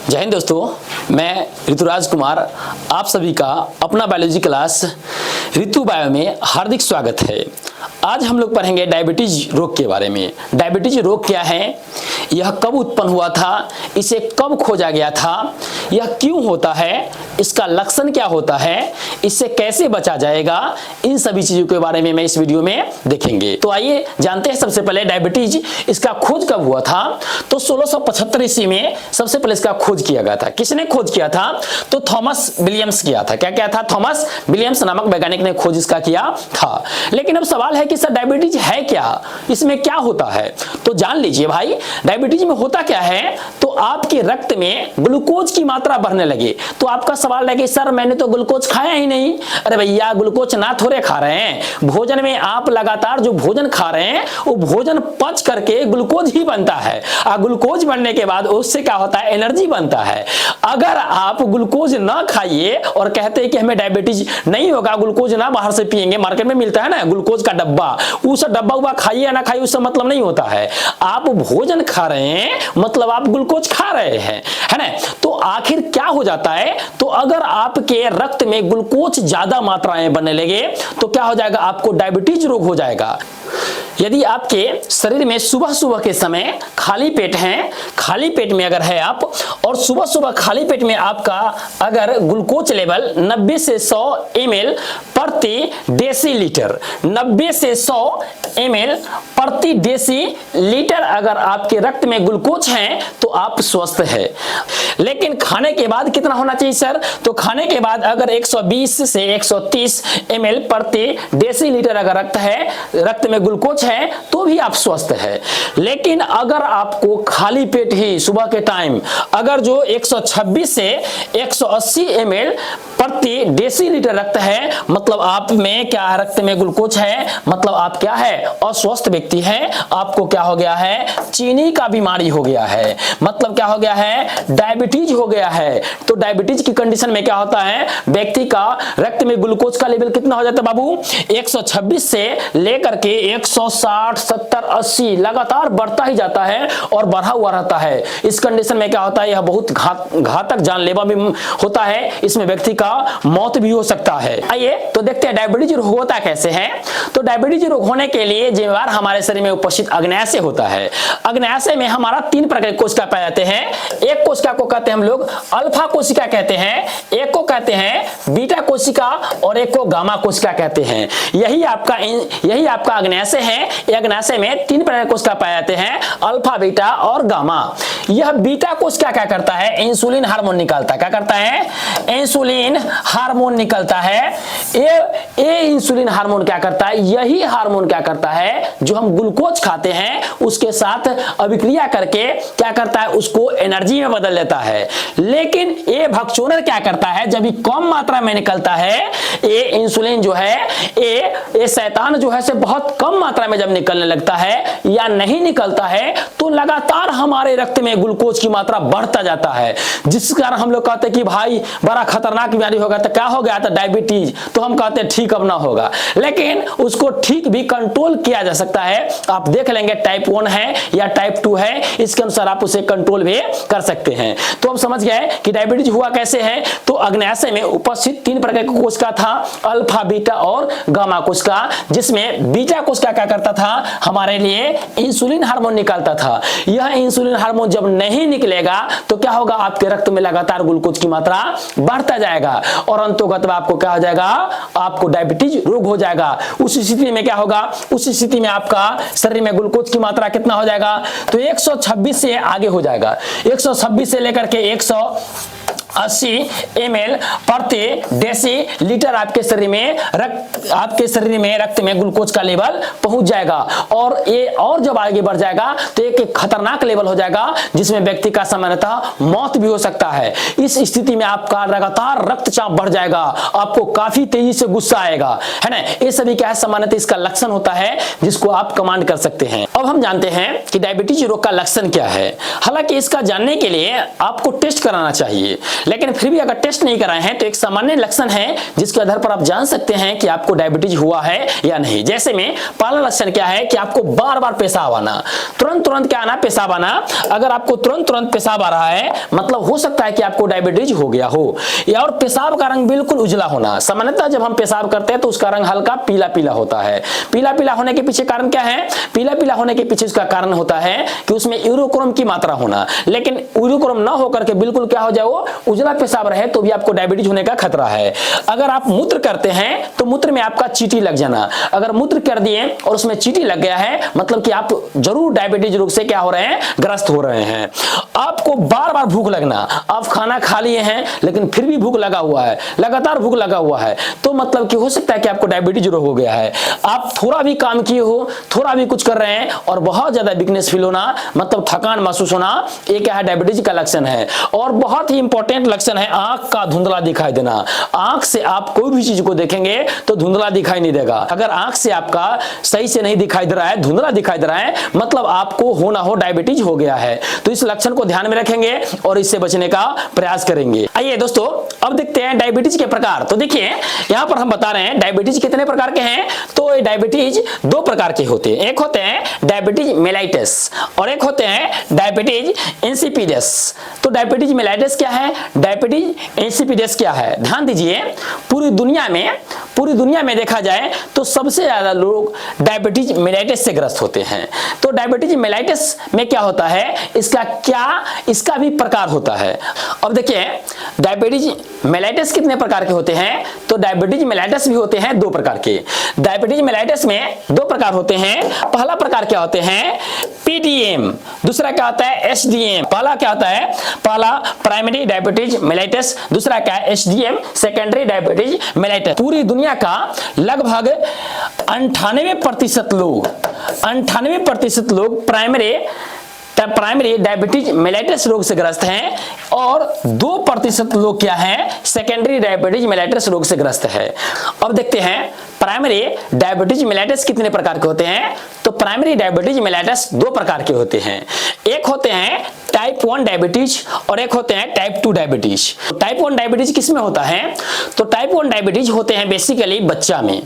जय हिंद दोस्तों, मैं ऋतुराज कुमार आप सभी का अपना बायोलॉजी क्लास ऋतु बायो में हार्दिक स्वागत है। आज हम लोग पढ़ेंगे डायबिटीज रोग के बारे में। डायबिटीज रोग क्या है, यह कब उत्पन्न हुआ था, इसे कब खोजा गया था, यह क्यों होता है, इसका लक्षण क्या होता है, इससे कैसे बचा जाएगा, इन सभी चीजों के बारे में मैं इस वीडियो में देखेंगे। तो आइए जानते हैं सबसे पहले डायबिटीज इसका खोज कब हुआ था। तो 1675 ईस्वी में सबसे पहले इसका खोज किया गया था। किसने खोज किया था? तो थॉमस विलियम्स किया था। क्या था? थॉमस विलियम्स नामक वैज्ञानिक ने खोज इसका किया था। लेकिन अब सवाल है कि सर डायबिटीज है क्या, इसमें क्या होता है? तो जान लीजिए भाई, डायबिटीज में होता क्या है, तो आपके रक्त में ग्लूकोज की मात्रा बढ़ने लगे। तो आपका सवाल है कि सर मैंने तो ग्लूकोज खाया ही नहीं। अरे भैया, ग्लूकोज ना थोड़े खा रहे हैं, भोजन में आप लगातार जो भोजन खा रहे हैं वो भोजन पच करके ग्लूकोज ही बनता है। और ग्लूकोज बनने के बाद उससे क्या होता है, एनर्जी बनता है। अगर आप ग्लूकोज ना खाइए और कहते हैं कि हमें डायबिटीज नहीं होगा, ग्लूकोज ना बाहर से पिएंगे, मार्केट में मिलता है ना ग्लूकोज का डब्बा, उस डब्बा हुआ खाइए या ना खाइए उससे मतलब नहीं होता है। आप भोजन खा रहे हैं मतलब आप ग्लूकोज खा रहे हैं, है ना। तो आखिर क्या हो जाता है, तो अगर आपके रक्त में ग्लूकोज ज्यादा मात्राएं बनने लगे तो क्या हो जाएगा, आपको डायबिटीज रोग हो जाएगा। यदि आपके शरीर में सुबह सुबह के समय खाली पेट है, खाली पेट में अगर है आप, और सुबह सुबह खाली पेट में आपका अगर ग्लूकोज लेवल 90 से 100 ml प्रति डेसीलीटर, 90 से 100 ml प्रति डेसीलीटर अगर आपके रक्त में ग्लूकोज है तो आप स्वस्थ है। लेकिन खाने के बाद कितना होना चाहिए सर? तो खाने के बाद अगर 120 से 130 ml प्रति डेसीलीटर अगर रक्त में ग्लूकोज है तो भी आप स्वस्थ है। लेकिन अगर आपको खाली पेट ही सुबह के टाइम अगर जो 126 से 180 ml प्रति डेसीलीटर रक्त है, मतलब आप में क्या है, रक्त में ग्लूकोज है, मतलब आप क्या है, अस्वस्थ व्यक्ति है। आपको क्या हो गया है, चीनी का बीमारी हो गया है, मतलब क्या हो गया है, डायबिटीज हो गया है। तो डायबिटीज की कंडीशन में क्या होता है, व्यक्ति का रक्त में ग्लूकोज का लेवल कितना हो जाता है बाबू, 126 से लेकर के 160, 70, 80 लगातार बढ़ता ही जाता है और बढ़ा हुआ रहता है। इस कंडीशन में क्या होता है, यह बहुत घातक जानलेवा भी होता है, इसमें व्यक्ति का मौत भी हो सकता है। आइए तो देखते हैं डायबिटीज रोग होता कैसे है। तो डायबिटीज रोग होने के लिए जिम्मेवार हमारे शरीर में उपस्थित अग्न्याशय होता है। अग्न्याशय में हमारा 3 प्रकार की कोशिका पाए जाते हैं। एक कोशिका को कहते हैं हम लोग अल्फा कोशिका कहते हैं, एक को कहते हैं बीटा कोशिका और एक को गामा कोशिका कहते हैं। यही आपका अग्न्याशय है। अग्न्याशय में 3 प्रकार के कोशिका पाए जाते हैं, अल्फा, बीटा और गामा। यह बीटा कोशिका क्या करता है, इंसुलिन हार्मोन निकालता है। क्या करता है, इंसुलिन हार्मोन निकलता है। ये इंसुलिन हार्मोन क्या करता है, यही हार्मोन क्या करता है, जो हम ग्लूकोज खाते हैं उसके साथ अभिक्रिया करके क्या करता है, उसको एनर्जी में बदल देता है। लेकिन ये भक्षोणर क्या करता है, जब भी कम मात्रा में निकलता है, ये इंसुलिन जो है, ये शैतान जो है से बहुत कम मात्रा में जब निकलने लगता है या नहीं निकलता है तो लगातार हमारे रक्त में ग्लूकोज की मात्रा बढ़ता जाता है, जिस कारण हम लोग कहते हैं कि भाई बड़ा खतरनाक बीमारी होगा। तो क्या हो गया था, डायबिटीज। तो हम कहते हैं ठीक अब ना होगा, लेकिन उसको ठीक भी कंट्रोल किया जा सकता है। आप देख लेंगे टाइप 1 है या टाइप 2 है, इसके अनुसार आप उसे कंट्रोल भी कर सकते हैं। तो हम समझ गए कि डायबिटीज हुआ कैसे है। तो अग्न्याशय में उपस्थित 3 प्रकार की कोशिका था, अल्फा, बीटा और गामा कोशिका, जिसमें बीटा कोशिका क्या करता था, हमारे लिए इंसुलिन हार्मोन निकालता था। यह इंसुलिन हार्मोन जब नहीं निकलेगा तो क्या होगा, आपके रक्त में लगातार ग्लूकोज की मात्रा बढ़ता जाएगा और अंततः आपको क्या हो जाएगा, आपको डायबिटीज रोग हो जाएगा। उस स्थिति में क्या होगा, उस स्थिति में आपका शरीर में ग्लूकोज की मात्रा कितना हो जाएगा, तो 126 से आगे हो जाएगा। 126 से लेकर के 180 ml प्रति डेसीलीटर आपके शरीर में रक्त में ग्लूकोज का लेवल पहुंच जाएगा। और ये और जब आगे बढ़ जाएगा तो एक खतरनाक लेवल हो जाएगा, जिसमें व्यक्ति का सामान्यतः मौत भी हो सकता है। इस स्थिति में आपका लगातार रक्तचाप बढ़ जाएगा, आपको काफी तेजी से गुस्सा आएगा, है ना। ये सभी क्या है, सामान्यतः इसका लक्षण होता है जिसको आप कमांड कर सकते हैं। अब हम जानते हैं कि डायबिटीज रोग का लक्षण क्या है। हालांकि इसका जानने के लिए आपको टेस्ट कराना चाहिए, लेकिन फिर भी अगर टेस्ट नहीं कराए हैं तो एक सामान्य लक्षण है जिसके आधार पर आप जान सकते हैं कि आपको डायबिटीज हुआ है या नहीं। जैसे में पहला लक्षण क्या है कि आपको बार बार पेशाब आना, तुरंत तुरंत क्या आना, पेशाब आना। अगर आपको तुरंत तुरंत पेशाब आ रहा है मतलब हो सकता है कि आपको डायबिटीज हो गया हो। या और पेशाब का रंग बिल्कुल उजला होना, सामान्यतः जब हम पेशाब करते हैं तो उसका रंग हल्का पीला पीला होता है। पीला पीला होने के पीछे कारण क्या है? पीला पीला होने के पीछे उसका कारण होता है कि उसमें यूरोक्रोम की मात्रा होना, लेकिन यूरोक्रोम ना होकर के बिल्कुल क्या हो जाए, वो उजला पेशाब रहे तो भी आपको डायबिटीज होने का खतरा है। अगर आप मूत्र करते हैं तो मूत्र में आपका चींटी लग जाना, अगर मूत्र कर दिए और उसमें चींटी लग गया है मतलब कि आप जरूर डायबिटीज रोग से क्या हो रहे हैं, ग्रस्त हो रहे हैं। आपको बार बार भूख लगना, आप खाना खा लिए हैं लेकिन फिर भी भूख लगा हुआ है, लगातार भूख लगा हुआ है, तो मतलब कि हो सकता है कि आपको डायबिटीज रोग हो गया है। आप थोड़ा भी काम किए हो, थोड़ा भी कुछ कर रहे हैं और बहुत ज्यादा वीकनेस फील होना, मतलब थकान महसूस होना, ये क्या है, डायबिटीज का लक्षण है। और बहुत ही इंपॉर्टेंट लक्षण है आंख का धुंधला दिखाई देना। आंख से आप कोई भी चीज को देखेंगे तो धुंधला दिखाई नहीं देगा। अगर आंख से आपका सही से नहीं दिखाई दे रहा है, धुंधला दिखाई दे रहा है, मतलब आपको हो ना हो डायबिटीज हो गया है। तो इस लक्षण को ध्यान में रखेंगे और इससे बचने का प्रयास करेंगे। आइए दोस्तों अब देखते हैं डायबिटीज के प्रकार। तो देखिए यहां पर हम बता रहे हैं डायबिटीज कितने प्रकार के हैं। तो ये डायबिटीज दो प्रकार के होते हैं, एक होते हैं डायबिटीज मेलाइटस और एक होते हैं डायबिटीज इंसिपिडस। तो डायबिटीज मेलाइटस क्या है, डायबिटीज इंसिपिडस क्या है, ध्यान दीजिए। पूरी दुनिया में देखा जाए तो सबसे ज्यादा लोग डायबिटीज मेलाइटस से ग्रस्त होते हैं। तो डायबिटीज मेलाइटस में क्या होता है, इसका भी प्रकार होता है। अब देखिए डायबिटीज मेलाइटस कितने प्रकार के होते हैं। तो डायबिटीज मेलाइटस भी होते हैं दो प्रकार के। डायबिटीज मेलाइटस में दो प्रकार होते हैं। पहला प्रकार क्या होते हैं, पीडीएम, दूसरा क्या होता है, एसडीएम। पहला क्या होता है, पहला प्राइमरी डायबिटीज मेलाइटस, दूसरा क्या है, एसडीएम सेकेंडरी डायबिटीज मेलाइटस। पूरी दुनिया का लगभग 98% लोग प्राइमरी डायबिटीज मेलाइटस रोग से ग्रस्त हैं और 2% लोग क्या हैं, सेकेंडरी डायबिटीज मेलाइटस रोग से ग्रस्त है। अब देखते हैं प्राइमरी डायबिटीज मेलाइटस कितने प्रकार के होते हैं। तो प्राइमरी डायबिटीज मेलाइटस दो प्रकार के होते हैं, एक होते हैं टाइप 1 डायबिटीज और एक होते हैं टाइप 2 डायबिटीज। टाइप 1 डायबिटीज किस में होता है, तो टाइप 1 डायबिटीज होते हैं बेसिकली बच्चा में।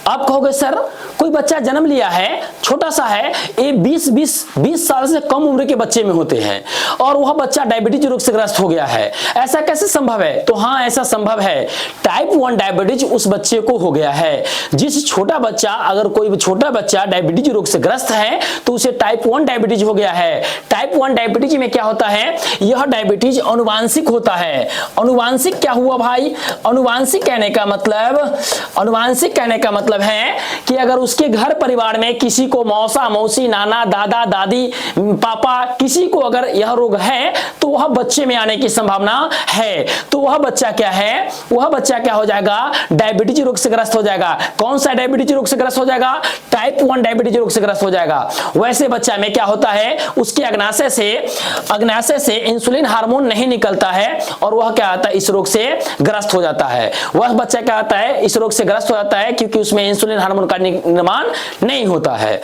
आप कहोगे सर कोई बच्चा जन्म लिया है, छोटा सा है, ये 20 साल से कम उम्र के बच्चे में होते हैं और वह बच्चा डायबिटीज रोग से ग्रस्त हो गया है, ऐसा कैसे संभव है। तो हाँ ऐसा संभव है, टाइप 1 डायबिटीज उस बच्चे को हो गया है। जिस छोटा बच्चा, अगर कोई छोटा बच्चा डायबिटीज रोग से ग्रस्त है तो उसे टाइप 1 डायबिटीज हो गया है। टाइप 1 डायबिटीज में क्या होता है, यह डायबिटीज अनुवांशिक होता है। अनुवांशिक क्या हुआ भाई, अनुवांशिक कहने का मतलब है कि अगर उसके घर परिवार में किसी को मौसा मौसी नाना दादा दादी पापा किसी को अगर यह रोग है तो वह बच्चे में आने की संभावना है। तो वह बच्चा क्या है, वह बच्चा क्या हो जाएगा, डायबिटीज रोग से ग्रस्त हो जाएगा। कौन सा डायबिटीज रोग से ग्रस्त हो जाएगा, टाइप 1 डायबिटीज रोग से ग्रस्त हो जाएगा। वैसे बच्चा में क्या होता है, उसके अग्नाशय से इंसुलिन हार्मोन नहीं निकलता है और वह क्या आता है, इस रोग से ग्रस्त हो जाता है। वह बच्चा क्या आता है, इस रोग से ग्रस्त हो जाता है क्योंकि उसमें इंसुलिन हार्मोन का निर्माण नहीं होता है।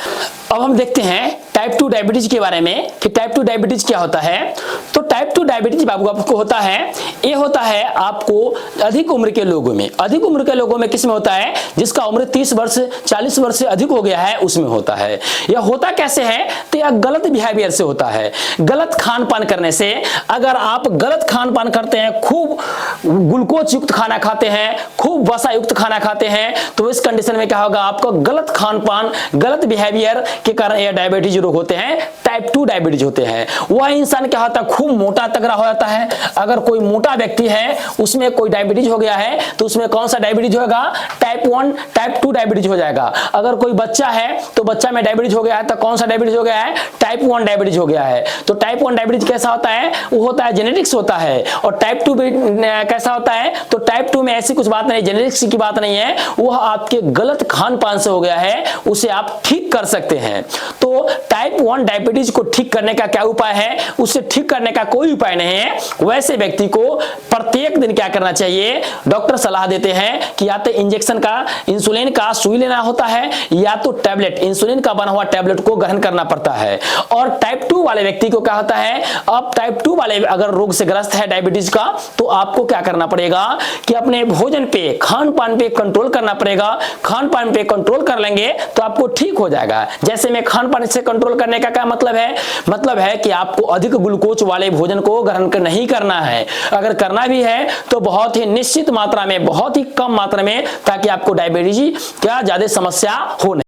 अब हम देखते हैं टाइप 2 डायबिटीज के बारे में कि टाइप 2 डायबिटीज क्या होता है। तो टाइप 2 डायबिटीज बाबू आपको होता है, ये होता है आपको अधिक उम्र के लोगों में किस में होता है, जिसका उम्र 30 वर्ष 40 वर्ष से अधिक हो गया है उसमें होता है। यह होता कैसे है, तो यह गलत बिहेवियर से होता है, गलत खान पान करने से। अगर आप गलत खान पान करते हैं, खूब ग्लूकोज युक्त खाना खाते हैं, खूब वसा युक्त खाना खाते हैं, तो इस कंडीशन में क्या होगा, आपको गलत खान पान गलत बिहेवियर के कारण यह डायबिटीज रोग होते हैं, टाइप 2 डायबिटीज होते हैं। वह इंसान क्या होता है, खूब मोटा तगड़ा हो जाता है। अगर कोई मोटा व्यक्ति है उसमें कोई डायबिटीज हो गया है तो उसमें कौन सा डायबिटीज होगा, टाइप 1 टाइप 2 डायबिटीज हो जाएगा। अगर कोई बच्चा है तो बच्चा में डायबिटीज हो गया है तो कौन सा डायबिटीज हो गया है, टाइप 1 डायबिटीज हो गया है। तो टाइप 1 डायबिटीज कैसा होता है, वो होता है जेनेटिक्स होता है। और टाइप 2 कैसा होता है, तो टाइप 2 में ऐसी कुछ बात नहीं, जेनेटिक्स की बात नहीं है, वह आपके गलत खान पान से हो गया है, उसे आप ठीक कर सकते हैं। तो टाइप 1 डायबिटीज को ठीक करने का क्या उपाय है, उसे ठीक करने का कोई उपाय नहीं है, वैसे व्यक्ति को प्रत्येक दिन क्या करना चाहिए, डॉक्टर सलाह देते हैं कि या तो इंजेक्शन का इंसुलिन का सुई लेना होता है या तो टैबलेट इंसुलिन का बना हुआ टैबलेट को ग्रहण करना पड़ता है। और टाइप 2 वाले व्यक्ति को क्या होता है, अब टाइप 2 वाले अगर रोग से ग्रस्त है डायबिटीज का, तो आपको क्या करना पड़ेगा कि अपने भोजन पे खान पान पे कंट्रोल करना पड़ेगा। खान पान पे कंट्रोल कर लेंगे तो आपको ठीक हो जाएगा। जैसे में खान पान से कंट्रोल करने का क्या मतलब है कि आपको अधिक ग्लूकोज वाले भोजन को ग्रहण नहीं करना है। अगर करना भी है तो बहुत ही निश्चित मात्रा में, बहुत ही कम मात्रा में, ताकि आपको डायबिटीज क्या ज्यादा समस्या हो नहीं।